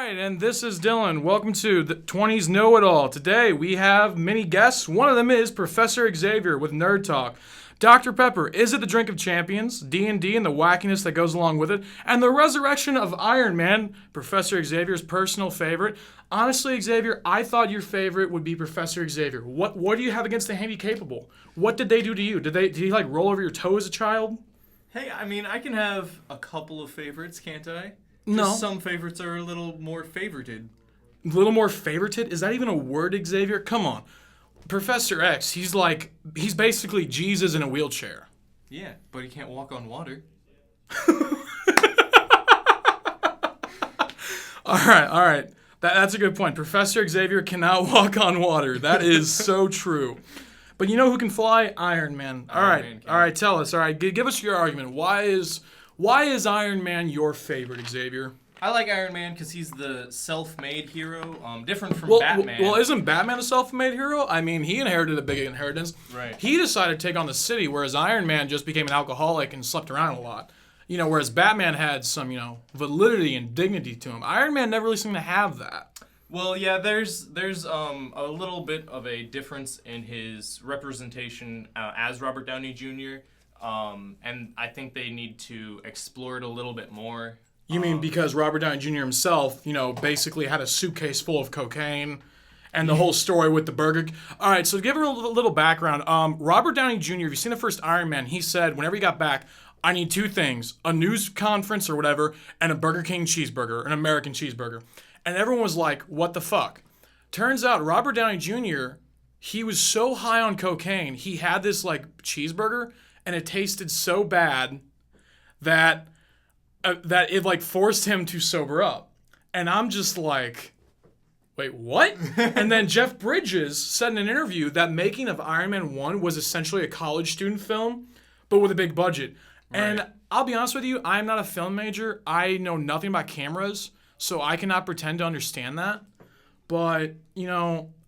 right, and this is Dylan. Welcome to the 20's Know-It-All. Today we have many guests. One of them is Professor Xavier with Nerd Talk. Dr. Pepper, is it the drink of champions? D&D and the wackiness that goes along with it. And the resurrection of Iron Man, Professor Xavier's personal favorite. Honestly, Xavier, I thought your favorite would be Professor Xavier. What do you have against the handy capable? What did they do to you? Did he like roll over your toe as a child? Hey, I mean, I can have a couple of favorites, can't I? No. Just some favorites are a little more favorited. A little more favorited? Is that even a word, Xavier? Come on. Professor X, he's basically Jesus in a wheelchair. Yeah, but he can't walk on water. All right. That's a good point. Professor Xavier cannot walk on water. That is so true. But you know who can fly? Iron Man. All right. Tell us. All right, give us your argument. Why is Iron Man your favorite, Xavier? I like Iron Man because he's the self-made hero, different from Well, Batman. Well, isn't Batman a self-made hero? I mean, he inherited a big inheritance. Right. He decided to take on the city, whereas Iron Man just became an alcoholic and slept around a lot. You know, whereas Batman had some, validity and dignity to him. Iron Man never really seemed to have that. Well, yeah, there's a little bit of a difference in his representation as Robert Downey Jr., and I think they need to explore it a little bit more. You mean because Robert Downey Jr. himself, basically had a suitcase full of cocaine and the whole story with the burger. All right, so to give a little background, Robert Downey Jr., if you've seen the first Iron Man, he said whenever he got back, I need two things, a news conference or whatever, and a Burger King cheeseburger, an American cheeseburger. And everyone was like, what the fuck? Turns out Robert Downey Jr., he was so high on cocaine, he had this cheeseburger, and it tasted so bad that it forced him to sober up. And I'm just like, wait, what? And then Jeff Bridges said in an interview that making of Iron Man 1 was essentially a college student film, but with a big budget. Right. And I'll be honest with you, I'm not a film major. I know nothing about cameras, so I cannot pretend to understand that. But,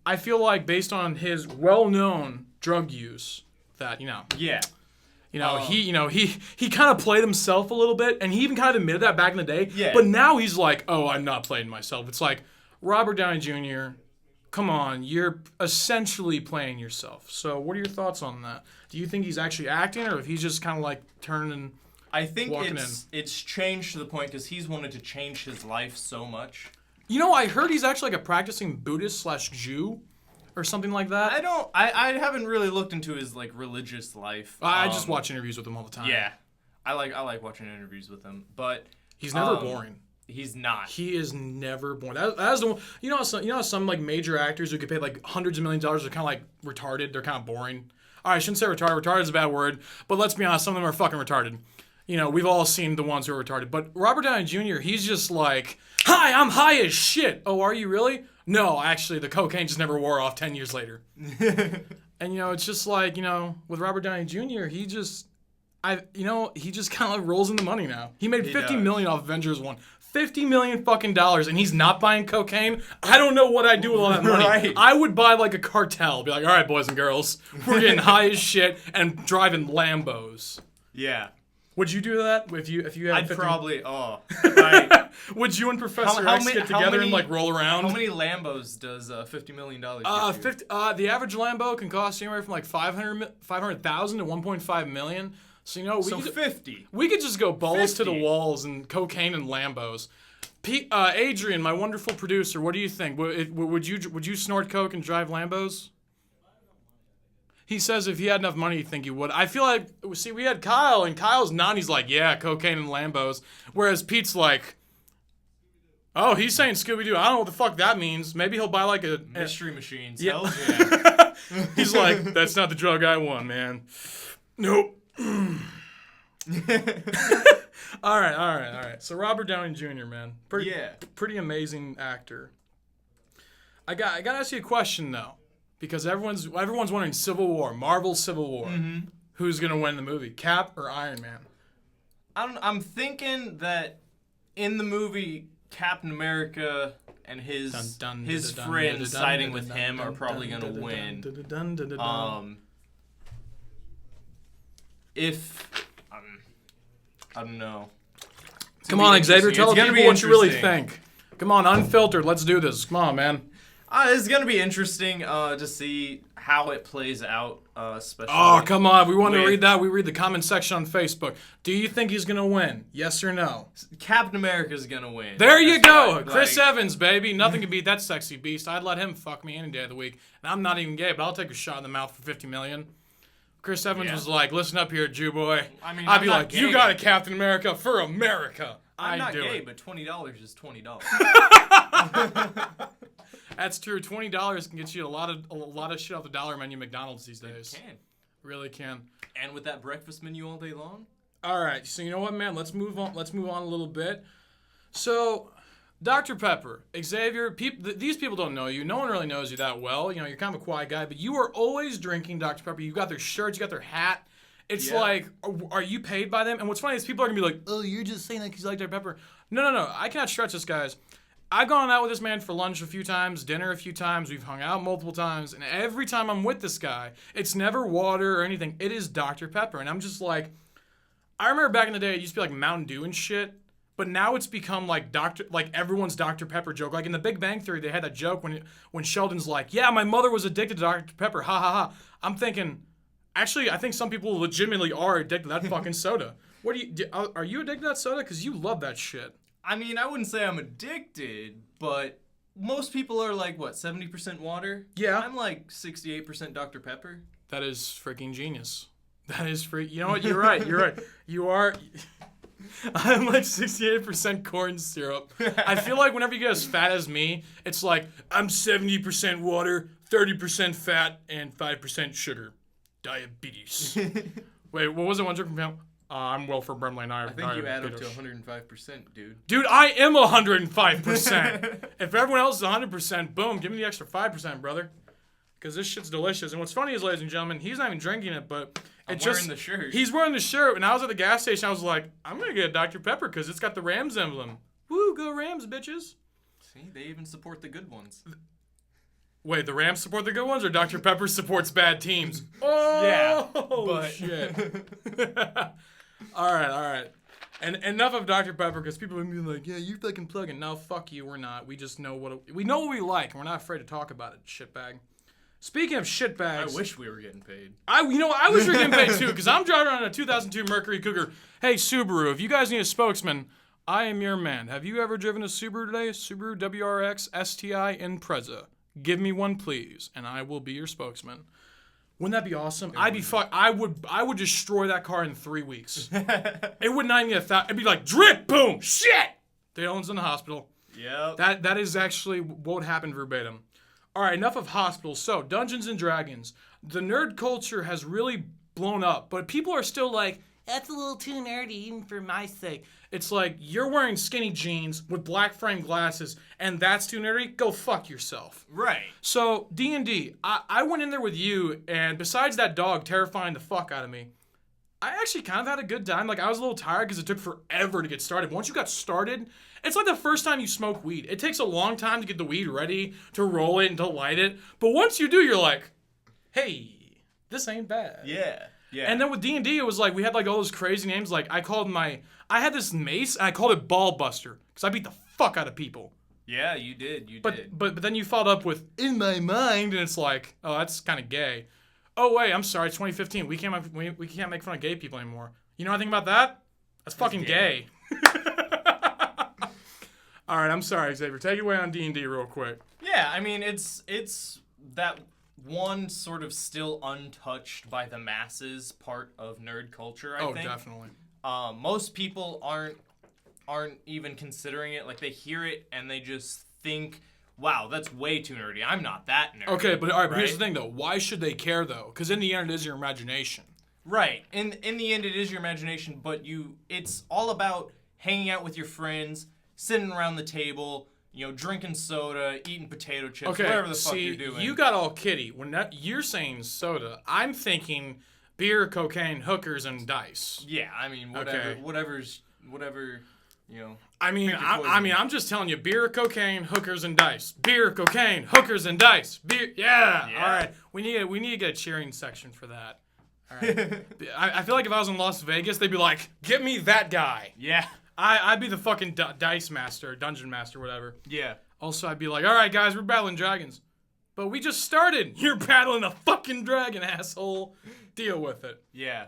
I feel like based on his well-known drug use that, Yeah. He kind of played himself a little bit, and he even kind of admitted that back in the day. Yeah. But now he's like, oh, I'm not playing myself. It's like, Robert Downey Jr., come on, you're essentially playing yourself. So what are your thoughts on that? Do you think he's actually acting, or if he's just kind of turning I think walking it's changed to the point because he's wanted to change his life so much. I heard he's actually a practicing Buddhist/Jew. Or something like that. I haven't really looked into his religious life. I just watch interviews with him all the time. Yeah, I like watching interviews with him, but he's never boring. He's not. He is never boring. That's the one. Some major actors who get paid hundreds of millions of dollars are kind of retarded. They're kind of boring. All right, I shouldn't say retarded. Retarded is a bad word, but let's be honest. Some of them are fucking retarded. We've all seen the ones who are retarded. But Robert Downey Jr., he's just like, hi, I'm high as shit. Oh, are you really? No, actually, the cocaine just never wore off 10 years later. And, it's just with Robert Downey Jr., he just kind of rolls in the money now. He made $50 million off Avengers 1. $50 million fucking dollars, and he's not buying cocaine? I don't know what I'd do with all that money. Right. I would buy a cartel. Be like, all right, boys and girls, we're getting high as shit and driving Lambos. Yeah. Would you do that if you had? I'd 50... probably. Would you and Professor X get together and roll around? How many Lambos does $50 million get you? The average Lambo can cost anywhere from $500,000 to $1.5 million. So we could 50. We could just go balls 50. to the walls and cocaine and Lambos. Adrian, my wonderful producer, what do you think? Would you snort coke and drive Lambos? He says if he had enough money, he'd think he would. I feel like, we had Kyle, and Kyle's nodding. He's like, yeah, cocaine and Lambos. Whereas Pete's like, oh, he's saying Scooby-Doo. I don't know what the fuck that means. Maybe he'll buy a... Mystery machines. Yeah. Hell yeah. He's like, that's not the drug I want, man. Nope. All right. So Robert Downey Jr., man. Pretty amazing actor. I got to ask you a question, though. Because everyone's wondering Civil War, Marvel Civil War. Mm-hmm. Who's going to win the movie, Cap or Iron Man? I'm thinking that in the movie, Captain America and his friends siding with him are probably going to win. I don't know. Come on, Xavier, tell the people what you really think. Come on, unfiltered. Let's do this. Come on, man. It's gonna be interesting to see how it plays out, especially. Oh, come on. We want to with read that. We read the comment section on Facebook. Do you think he's going to win? Yes or no? Captain America's gonna win. There you That's go. right, Chris like- Evans, baby. Nothing can beat that sexy beast. I'd let him fuck me any day of the week. And I'm not even gay, but I'll take a shot in the mouth for $50 million. Chris Evans was like, listen up here, Jew boy. I mean, I'd I'm be not like, gay. you got a Captain America for America. I'm I'd not do gay, it. but $20 is $20. That's true. $20 can get you a lot of shit off the dollar menu McDonald's these days. It can. Really can. And with that breakfast menu all day long? All right. So you know what, man? Let's move on. Let's move on a little bit. So, Dr. Pepper, Xavier, these people don't know you. No one really knows you that well. You know, you're kind of a quiet guy, but you are always drinking Dr. Pepper. You got their shirts, you got their hat. It's like, are you paid by them? And what's funny is people are going to be like, oh, you're just saying that because you like Dr. Pepper. No. I cannot stretch this, guys. I've gone out with this man for lunch a few times, dinner a few times. We've hung out multiple times. And every time I'm with this guy, it's never water or anything. It is Dr. Pepper. And I'm just like, I remember back in the day, it used to be like Mountain Dew and shit. But now it's become like everyone's Dr. Pepper joke. Like in The Big Bang Theory, they had that joke when Sheldon's like, yeah, my mother was addicted to Dr. Pepper. Ha ha ha. I'm thinking, actually, I think some people legitimately are addicted to that fucking soda. Are you addicted to that soda? Because you love that shit. I mean, I wouldn't say I'm addicted, but most people are like, what, 70% water? Yeah. I'm like 68% Dr. Pepper. That is freaking genius. That is you know what? You're right. You're right. You are. I'm like 68% corn syrup. I feel like whenever you get as fat as me, it's like I'm 70% water, 30% fat, and 5% sugar. Diabetes. Wait, what was it? One joke from family? I'm Wilford Brimley, and I think you add up to 105%, dude. Dude, I am 105%. If everyone else is 100%, boom, give me the extra 5%, brother. Because this shit's delicious. And what's funny is, ladies and gentlemen, he's not even drinking it, but wearing the shirt. He's wearing the shirt. When I was at the gas station, I was like, I'm going to get a Dr. Pepper because it's got the Rams emblem. Woo, go Rams, bitches. See, they even support the good ones. Wait, the Rams support the good ones, or Dr. Pepper supports bad teams? Oh, yeah, but shit. All right. And enough of Dr. Pepper, because people are going to be like, yeah, you fucking plugging. No, fuck you, we're not. We just know what we like, and we're not afraid to talk about it, shitbag. Speaking of shitbags, I wish we were getting paid. I wish we were getting paid too, because I'm driving around a 2002 Mercury Cougar. Hey, Subaru, if you guys need a spokesman, I am your man. Have you ever driven a Subaru today? Subaru WRX STI Impreza. Give me one, please, and I will be your spokesman. Wouldn't that be awesome? I would destroy that car in 3 weeks. It would not even get it'd be like drip, boom, shit. Dylan's in the hospital. Yep. That is actually what happened verbatim. All right, enough of hospitals. So, Dungeons and Dragons. The nerd culture has really blown up, but people are still like, that's a little too nerdy even for my sake. It's like, you're wearing skinny jeans with black frame glasses, and that's too nerdy? Go fuck yourself. Right. So, D&D, I went in there with you, and besides that dog terrifying the fuck out of me, I actually kind of had a good time. Like, I was a little tired because it took forever to get started. Once you got started, it's like the first time you smoke weed. It takes a long time to get the weed ready, to roll it, and to light it. But once you do, you're like, hey, this ain't bad. Yeah. Yeah. And then with D&D, it was like, we had like all those crazy names. Like, I had this mace, and I called it Ball Buster, because I beat the fuck out of people. Yeah, you did. But then you followed up with, in my mind, and it's like, oh, that's kind of gay. Oh, wait, I'm sorry, it's 2015. We can't make fun of gay people anymore. You know anything about that? That's fucking gay. All right, I'm sorry, Xavier. Take it away on D&D real quick. Yeah, I mean, it's that one sort of still untouched by the masses part of nerd culture, I think. Oh, definitely. Most people aren't even considering it. Like, they hear it and they just think, wow, that's way too nerdy. I'm not that nerdy. Okay, but all right, but here's the thing, though. Why should they care, though? Because in the end, it is your imagination. Right. In the end, it is your imagination, but it's all about hanging out with your friends, sitting around the table, drinking soda, eating potato chips, whatever the fuck you're doing. You got all kiddie. When you're saying soda, I'm thinking beer, cocaine, hookers, and dice. Yeah, I mean, whatever. I'm just telling you, beer, cocaine, hookers, and dice. Beer, cocaine, hookers, and dice. Beer, yeah. All right, we need to get a cheering section for that. All right. I feel like if I was in Las Vegas, they'd be like, "Get me that guy." Yeah. I'd be the fucking dice master, dungeon master, whatever. Yeah. Also, I'd be like, all right, guys, we're battling dragons. But we just started. You're battling a fucking dragon, asshole. Deal with it. Yeah.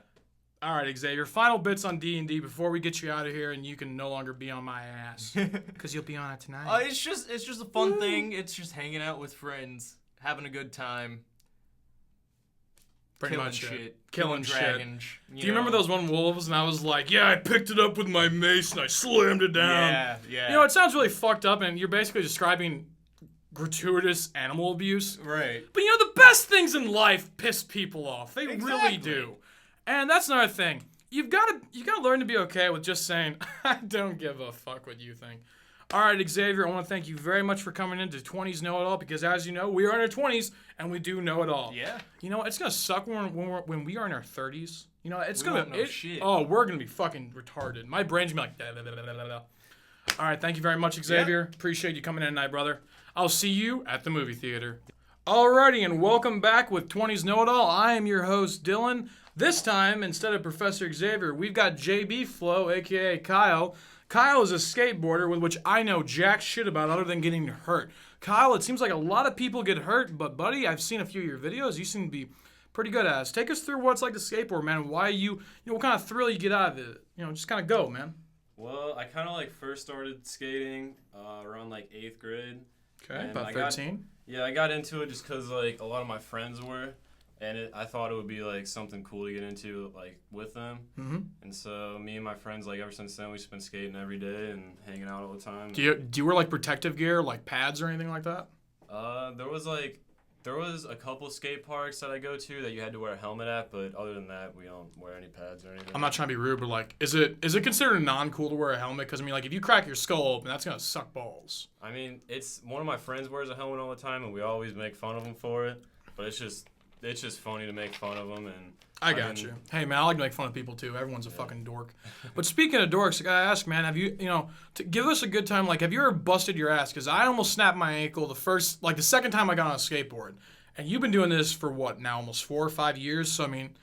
All right, Xavier, final bits on D&D before we get you out of here and you can no longer be on my ass. Because you'll be on it tonight. It's just a fun thing. It's just hanging out with friends, having a good time. Pretty killing much shit. Killing dragons. Do you remember those one wolves? And I was like, yeah, I picked it up with my mace and I slammed it down. Yeah. You know, it sounds really fucked up and you're basically describing gratuitous animal abuse. Right. But you know, the best things in life piss people off. They really Exactly. do. And that's another thing. You gotta learn to be okay with just saying, I don't give a fuck what you think. All right, Xavier, I want to thank you very much for coming into 20's Know It All because, as you know, we are in our 20s and we do know it all. Yeah. You know, it's gonna suck when we are in our 30s. You know, it's We gonna won't know shit. Oh, we're gonna be fucking retarded. My brain's gonna be like. Da, da, da, da, da. All right, thank you very much, Xavier. Appreciate you coming in tonight, brother. I'll see you at the movie theater. Alrighty, and welcome back with 20's Know It All. I am your host, Dylan. This time, instead of Professor Xavier, we've got JB Flo, a.k.a. Kyle. Kyle is a skateboarder with which I know jack shit about other than getting hurt. Kyle, it seems like a lot of people get hurt, but buddy, I've seen a few of your videos. You seem to be pretty good at it. Take us through what it's like to skateboard, man. Why what kind of thrill you get out of it. Just kind of go, man. Well, I kind of first started skating around 8th grade. Okay, and about 13. I got into it just because a lot of my friends were. And I thought it would be something cool to get into with them. Mm-hmm. And so me and my friends ever since then we've just been skating every day and hanging out all the time. Do you wear protective gear, pads or anything like that? There was a couple skate parks that I go to that you had to wear a helmet at, but other than that we don't wear any pads or anything. I'm not trying to be rude, but is it considered non-cool to wear a helmet? Because if you crack your skull open, that's gonna suck balls. I mean, it's one of my friends wears a helmet all the time, and we always make fun of him for it. But it's just funny to make fun of them. And I got you. Hey, man, I like to make fun of people, too. Everyone's a fucking dork. But speaking of dorks, I gotta ask, man, have you, to give us a good time, have you ever busted your ass? Because I almost snapped my ankle the second time I got on a skateboard. And you've been doing this for what, now, almost 4 or 5 years? So, I mean,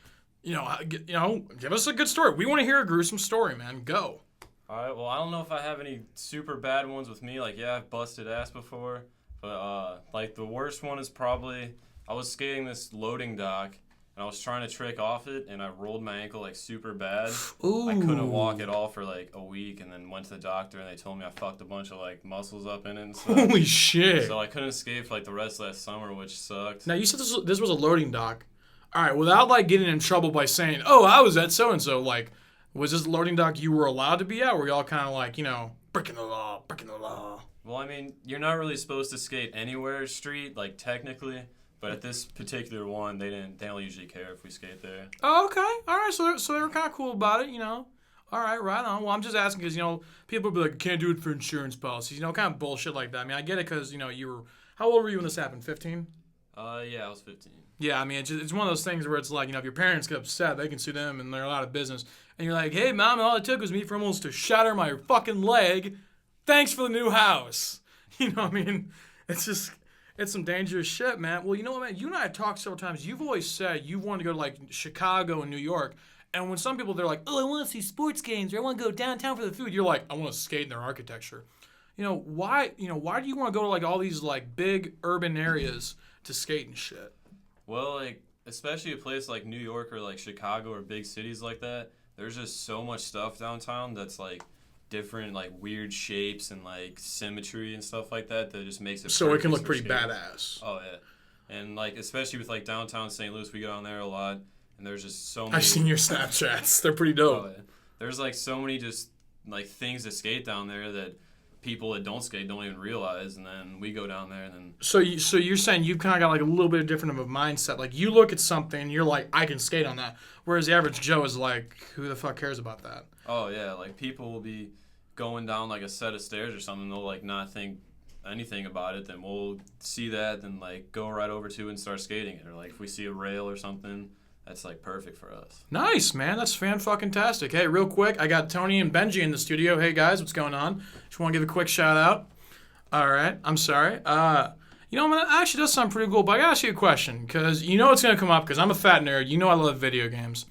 give us a good story. We want to hear a gruesome story, man. Go. All right, well, I don't know if I have any super bad ones with me. I've busted ass before. But, the worst one is probably... I was skating this loading dock, and I was trying to trick off it, and I rolled my ankle super bad. Ooh. I couldn't walk at all for a week, and then went to the doctor, and they told me I fucked a bunch of muscles up in it and stuff. Holy shit! So I couldn't skate for the rest of that summer, which sucked. Now you said this was a loading dock. All right, without getting in trouble by saying, "Oh, I was at so and so," was this loading dock you were allowed to be at? Or were y'all kind of breaking the law? Well, I mean, you're not really supposed to skate anywhere street, technically. But at this particular one, they don't usually care if we skate there. Oh, okay. All right. So they were kind of cool about it, All right, right on. Well, I'm just asking because, people will be can't do it for insurance policies, kind of bullshit like that. I mean, I get it because, you were, how old were you when this happened, 15? Yeah, I was 15. Yeah, I mean, it's one of those things where it's if your parents get upset, they can sue them and they're out of business. And you're like, hey, Mom, all it took was me for almost to shatter my fucking leg. Thanks for the new house. You know what I mean? It's some dangerous shit, man. Well, you know what, man? You and I have talked several times. You've always said you wanted to go to, Chicago and New York. And when some people, they're like, oh, I want to see sports games or I want to go downtown for the food. You're like, I want to skate in their architecture. Why do you want to go to, all these, big urban areas to skate and shit? Well, especially a place like New York or, Chicago or big cities like that, there's just so much stuff downtown that's, different weird shapes and symmetry and stuff like that just makes it so it can look pretty skating. Badass. Oh yeah, and especially with downtown St. Louis, we go down there a lot, and there's just so many. I've seen your Snapchats; they're pretty dope. Oh, yeah. There's so many just things to skate down there that people that don't skate don't even realize, and then we go down there and then. So you're saying you've kind of got a little bit different of a mindset. You look at something, and you're like, I can skate on that, whereas the average Joe is like, who the fuck cares about that? Oh yeah, people will be going down a set of stairs or something, they'll not think anything about it, then we'll see that, then go right over to it and start skating it. Or if we see a rail or something, that's perfect for us. Nice, man. That's fan-fucking-tastic. Hey, real quick, I got Tony and Benji in the studio. Hey guys, what's going on? Just want to give a quick shout out. All right, I'm sorry. Man, it actually does sound pretty cool, but I gotta ask you a question, because it's gonna come up, because I'm a fat nerd. I love video games.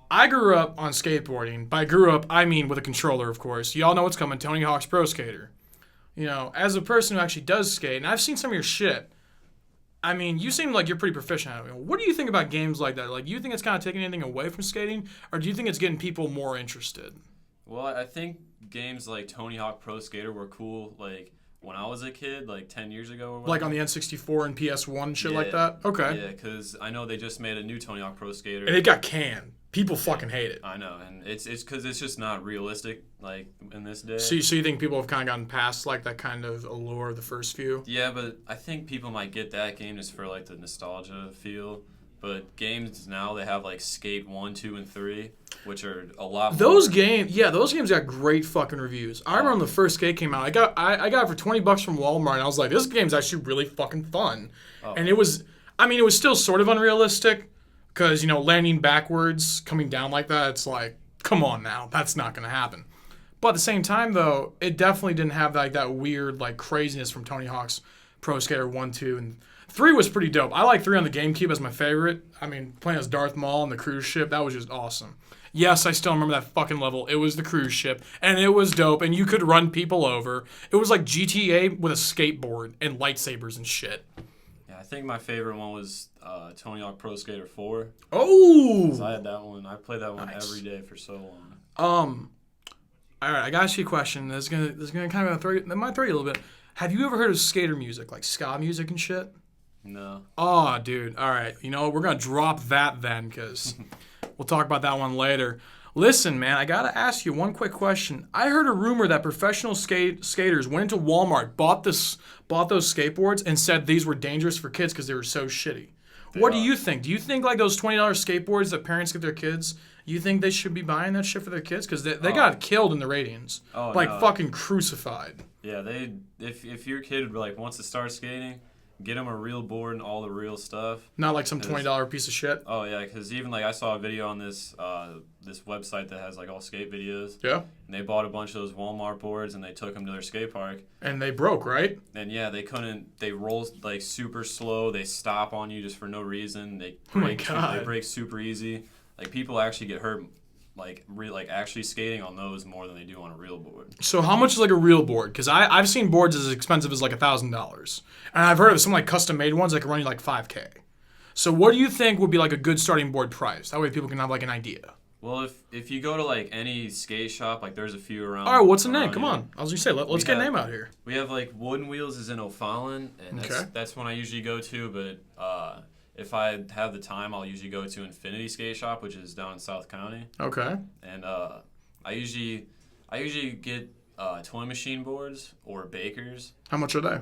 I grew up on skateboarding. By grew up, I mean with a controller, of course. Y'all know what's coming. Tony Hawk's Pro Skater. As a person who actually does skate, and I've seen some of your shit. I mean, you seem like you're pretty proficient at it. What do you think about games like that? Like, do you think it's kind of taking anything away from skating, or do you think it's getting people more interested? Well, I think games like Tony Hawk Pro Skater were cool, like, when I was a kid, like 10 years ago or whatever. Like on the N64 and PS1 and shit like that? Okay. Yeah, because I know they just made a new Tony Hawk Pro Skater. And it got canned. People fucking hate it. I know, and it's because it's just not realistic, like, in this day. So you think people have kind of gotten past, like, that kind of allure of the first few? Yeah, but I think people might get that game just for, like, the nostalgia feel. But games now, they have, like, Skate 1, 2, and 3, which are a lot more. Those games got great fucking reviews. I remember when the first Skate came out, I got it for $20 from Walmart, and I was like, this game's actually really fucking fun. Oh. And it was still sort of unrealistic, because, landing backwards, coming down like that, it's like, come on now, that's not going to happen. But at the same time, though, it definitely didn't have, like, that weird, like, craziness from Tony Hawk's Pro Skater 1, 2, and 3 was pretty dope. I like 3 on the GameCube as my favorite. I mean, playing as Darth Maul on the cruise ship, that was just awesome. Yes, I still remember that fucking level. It was the cruise ship, and it was dope, and you could run people over. It was like GTA with a skateboard and lightsabers and shit. Yeah, I think my favorite one was Tony Hawk Pro Skater 4. Oh! 'Cause I had that one. I played that one every day for so long. All right, I got to ask you a question. This is gonna kind of throw you. That might throw you a little bit. Have you ever heard of skater music, like ska music and shit? No. Oh, dude. All right. We're going to drop that then, because we'll talk about that one later. Listen, man, I got to ask you one quick question. I heard a rumor that professional skaters went into Walmart, bought those skateboards, and said these were dangerous for kids because they were so shitty. What do you think? Do you think, like, those $20 skateboards that parents get their kids, you think they should be buying that shit for their kids? Because they got killed in the ratings. Oh, like, no. Fucking crucified. Yeah, if your kid, like, wants to start skating, get them a real board and all the real stuff. Not like some $20 piece of shit. Oh yeah, because even like I saw a video on this website that has like all skate videos. Yeah. And they bought a bunch of those Walmart boards and they took them to their skate park. And they broke, right? And yeah, they couldn't. They roll like super slow. They stop on you just for no reason. They break super easy. Like people actually get hurt. Like actually skating on those more than they do on a real board. So how much is like a real board? Because I've seen boards as expensive as like $1,000, and I've heard of some like custom made ones that can run you like $5,000. So what do you think would be like a good starting board price? That way people can have like an idea. Well, if you go to like any skate shop, like there's a few around. All right, what's the name? Come on, I was gonna say let's get a name out here. We have like Wooden Wheels is in O'Fallon, and that's one I usually go to, but. If I have the time, I'll usually go to Infinity Skate Shop, which is down in South County. Okay. And I usually get toy machine boards or Bakers. How much are they?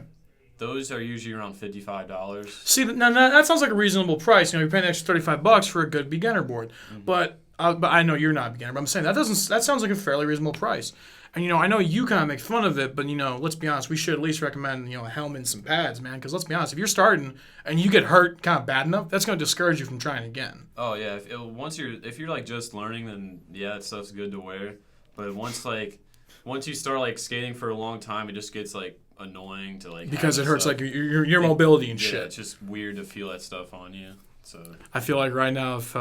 Those are usually around $55. See, now that sounds like a reasonable price. You're paying an extra $35 for a good beginner board. Mm-hmm. But I know you're not a beginner. But I'm saying that sounds like a fairly reasonable price. And, I know you kind of make fun of it, but, let's be honest, we should at least recommend, a helmet and some pads, man. Because let's be honest, if you're starting and you get hurt kind of bad enough, that's going to discourage you from trying again. Oh, yeah. If you're, like, just learning, then, yeah, that stuff's good to wear. But once you start, like, skating for a long time, it just gets, like, annoying to, like, because it hurts, stuff. Like, your mobility and shit. Yeah, it's just weird to feel that stuff on you. So I feel like right now, if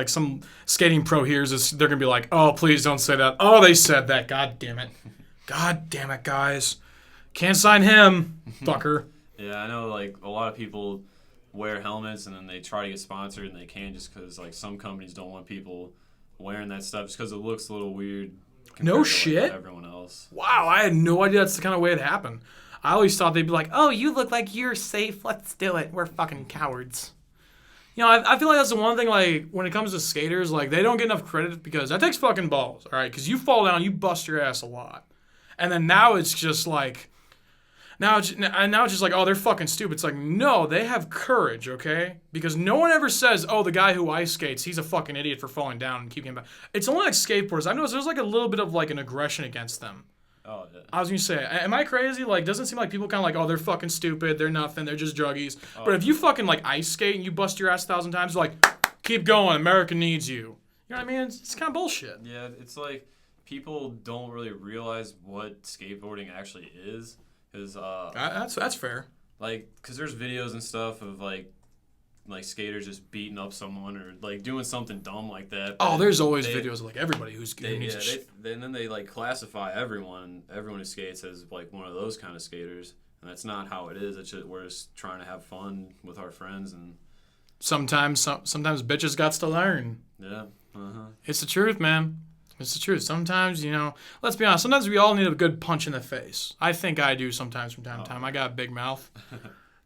some skating pro hears this, they're gonna be like, "Oh, please don't say that." Oh, they said that. God damn it, guys, can't sign him, fucker. Yeah, I know. Like a lot of people wear helmets and then they try to get sponsored and they can't just because like some companies don't want people wearing that stuff just because it looks a little weird. No shit. Like, everyone else. Wow, I had no idea that's the kind of way it happened. I always thought they'd be like, "Oh, you look like you're safe. Let's do it. We're fucking cowards." I feel like that's the one thing, like, when it comes to skaters, like, they don't get enough credit because that takes fucking balls, all right? Because you fall down, you bust your ass a lot. And then now it's just like, now it's just like, oh, they're fucking stupid. It's like, no, they have courage, okay? Because no one ever says, oh, the guy who ice skates, he's a fucking idiot for falling down and keeping him back. It's only like skateboarders. I've noticed there's like a little bit of like an aggression against them. Oh, yeah. I was going to say, am I crazy? Like, doesn't it seem like people kind of like, oh, they're fucking stupid, they're nothing, they're just druggies. Oh, but if you fucking, like, ice skate and you bust your ass 1,000 times, they're like, keep going, America needs you. You know what I mean? It's kind of bullshit. Yeah, it's like people don't really realize what skateboarding actually is. Cause, that's fair. Like, because there's videos and stuff of, like, like skaters just beating up someone or like doing something dumb like that. Oh, there's always videos of like everybody who needs and then they like classify everyone who skates as like one of those kind of skaters, and that's not how it is. It's just we're just trying to have fun with our friends, and sometimes bitches got to learn. Yeah. It's the truth, man. It's the truth. Sometimes, let's be honest, sometimes we all need a good punch in the face. I think I do sometimes from time to time. I got a big mouth.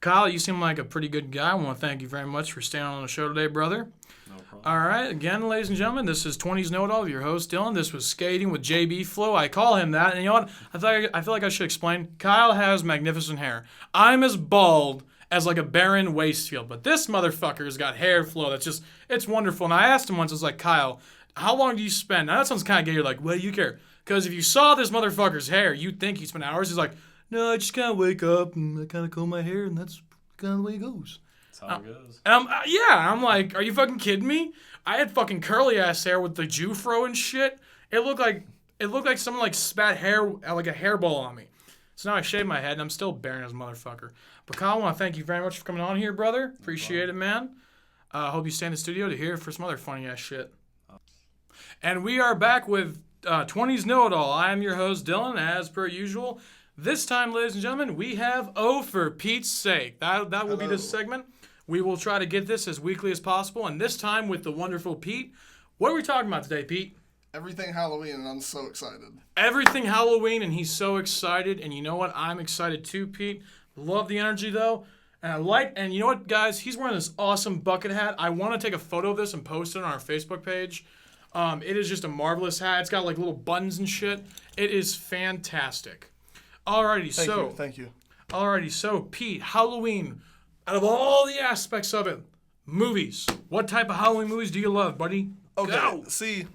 Kyle, you seem like a pretty good guy. I want to thank you very much for staying on the show today, brother. No problem. All right. Again, ladies and gentlemen, this is 20's Know-It-All, your host, Dylan. This was Skating with JB Flow. I call him that. And you know what? I feel like I should explain. Kyle has magnificent hair. I'm as bald as like a barren waste field. But this motherfucker's got hair flow that's just, it's wonderful. And I asked him once, I was like, Kyle, how long do you spend? Now that sounds kind of gay. You're like, well, you care. Because if you saw this motherfucker's hair, you'd think he'd spend hours. He's like, no, I just kind of wake up and I kind of comb my hair and that's kind of the way it goes. That's how it goes. And I'm like, are you fucking kidding me? I had fucking curly ass hair with the Jufro and shit. It looked like someone like spat hair, like a hairball on me. So now I shaved my head and I'm still barren as a motherfucker. But Kyle, I want to thank you very much for coming on here, brother. Appreciate it, man. Hope you stay in the studio to hear for some other funny ass shit. And we are back with 20's Know-It-All. I am your host, Dylan, as per usual. This time, ladies and gentlemen, we have Oh For Pete's Sake. That will be this segment. We will try to get this as weekly as possible. And this time with the wonderful Pete. What are we talking about today, Pete? Everything Halloween, and I'm so excited. Everything Halloween, and he's so excited. And you know what? I'm excited too, Pete. Love the energy, though. And you know what, guys? He's wearing this awesome bucket hat. I want to take a photo of this and post it on our Facebook page. It is just a marvelous hat. It's got like little buttons and shit. It is fantastic. Alrighty, Thank you. Alrighty, so Pete, Halloween, out of all the aspects of it, movies. What type of Halloween movies do you love, buddy? Okay, Go! see,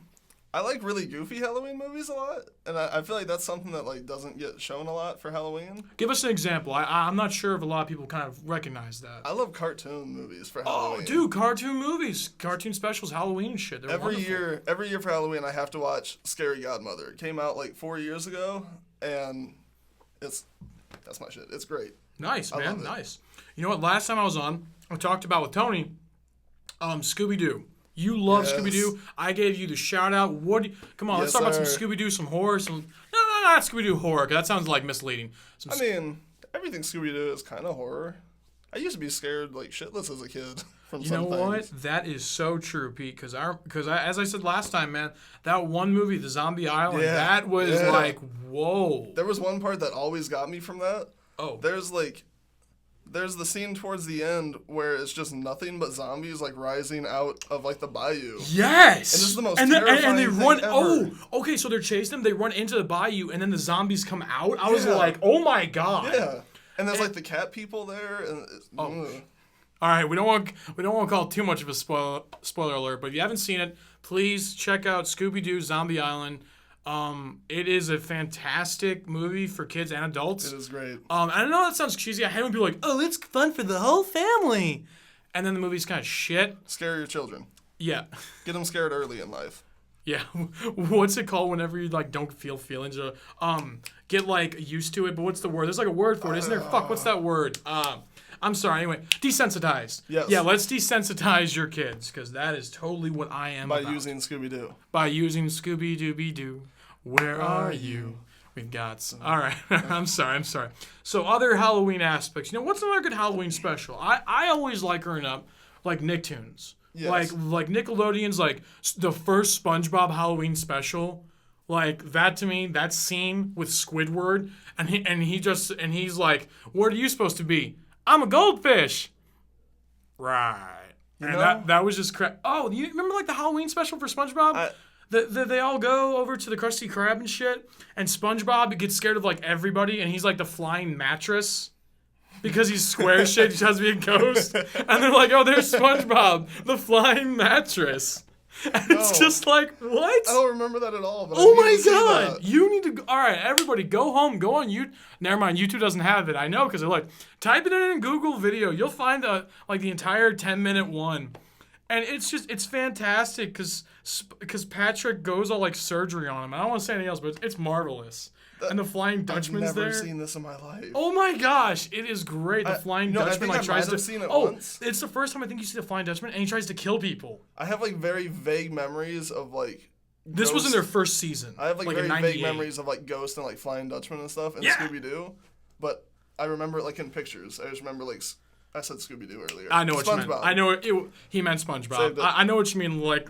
I like really goofy Halloween movies a lot, and I feel like that's something that like doesn't get shown a lot for Halloween. Give us an example. I'm not sure if a lot of people kind of recognize that. I love cartoon movies for Halloween. Oh, dude, cartoon movies, cartoon specials, Halloween and shit. They're every wonderful. year for Halloween, I have to watch Scary Godmother. It came out like 4 years ago, and that's my shit. It's great. Nice, I man. love it. Nice. You know what? Last time I was on, I talked about with Tony, Scooby-Doo. You love Yes. Scooby-Doo. I gave you the shout-out. Come on, let's talk about some Scooby-Doo, some horror. No, not Scooby-Doo horror, 'cause that sounds like misleading. I mean, everything Scooby-Doo is kind of horror. I used to be scared like shitless as a kid from You some know things. what? That is so true, Pete. Because as I said last time, man, that one movie, The Zombie Island, that was like, whoa. There was one part that always got me from that. Oh. There's the scene towards the end where it's just nothing but zombies like rising out of like the bayou. Yes. And this is the most and they terrifying run. thing Oh, ever. okay. So they're chasing them. They run into the bayou, and then the zombies come out. I was Yeah. like, oh my god. Yeah. And there's like the cat people there. And All right, we don't want to call it too much of a spoiler alert, but if you haven't seen it, please check out Scooby-Doo Zombie Island. It is a fantastic movie for kids and adults. It is great. I know that sounds cheesy. I hate when people are like, oh, it's fun for the whole family, and then the movie's kind of shit. Scare your children. Yeah. Get them scared early in life. Yeah. What's it called whenever you like don't feel feelings or get like used to it? But what's the word? There's like a word for it, isn't there? Fuck, what's that word? I'm sorry. Anyway, desensitized. Yes. Yeah, let's desensitize your kids because that is totally what I am By about. using Scooby-Doo. By using Scooby-Dooby-Doo. Where are you? We've got some. All right. I'm sorry. So other Halloween aspects. You know, what's another good Halloween special? I always like growing up, like Nicktoons. Yes. Like Nickelodeon's like the first SpongeBob Halloween special. Like that to me, that scene with Squidward and he's like, what are you supposed to be? I'm a goldfish. Right. You and know? that was just crap. Oh, you remember like the Halloween special for SpongeBob? They all go over to the Krusty Krab and shit, and SpongeBob gets scared of like everybody, and he's like the flying mattress because he's square as shit. He tries to be a ghost, and they're like, "Oh, there's SpongeBob, the flying mattress." And it's just like, what? I don't remember that at all. But Oh I need my to see god! that. You need to. All right, everybody, go home. Go on YouTube. Never mind, YouTube doesn't have it. I know because they're like, type it in Google Video. You'll find the entire 10-minute one, and it's fantastic because Patrick goes all like surgery on him. I don't want to say anything else, but it's marvelous. and the Flying Dutchman's I've never there. seen this in my life. Oh my gosh, it is great. The Flying Dutchman I tries might to. have seen it once. It's the first time I think you see the Flying Dutchman, and he tries to kill people. I have like very vague memories of like. This was in their first season. I have like in very 98. vague memories of like Ghost and like Flying Dutchman and stuff and Yeah. Scooby Doo, but I remember it like in pictures. I just remember like I said Scooby Doo earlier. I know what you meant. SpongeBob. I know he meant SpongeBob. Saved it. I know what you mean, like